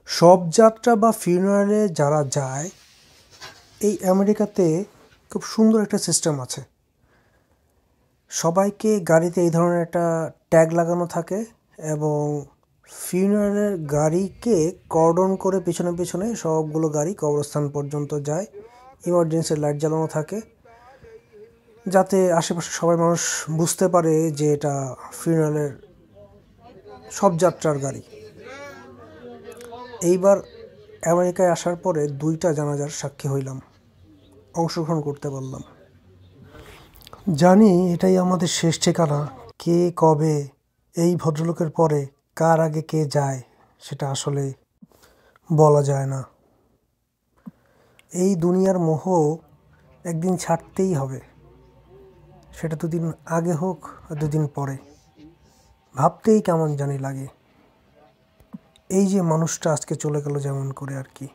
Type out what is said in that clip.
শবযাত্রা বা ফিউনারালে যারা যায়, এই আমেরিকাতে খুব সুন্দর একটা সিস্টেম আছে। সবাইকে গাড়িতে এই ধরনের একটা ট্যাগ লাগানো থাকে এবং ফিউনারালের গাড়িকে কর্ডন করে পেছনে পেছনে সবগুলো গাড়ি কবরস্থান পর্যন্ত যায়। ইমার্জেন্সি লাইট জ্বালানো থাকে যাতে আশেপাশে সবাই মানুষ বুঝতে পারে যে এটা ফিউনারালের শবযাত্রার গাড়ি। এইবার আমেরিকায় আসার পরে 2টা জানাজার সাক্ষী হইলাম, অংশগ্রহণ করতে পারলাম। জানি এটাই আমাদের শেষ ঠিকানা। কে কবে এই ভদ্রলোকের পরে কার আগে কে যায় সেটা আসলে বলা যায় না। এই দুনিয়ার মোহ একদিন ছাড়তেই হবে, সেটা 2 দিন আগে হোক আর 2 দিন পরে। ভাবতেই কেমন জানি লাগে এই যে মানুষটা আজকে চলে গেল যেমন করে আর কি।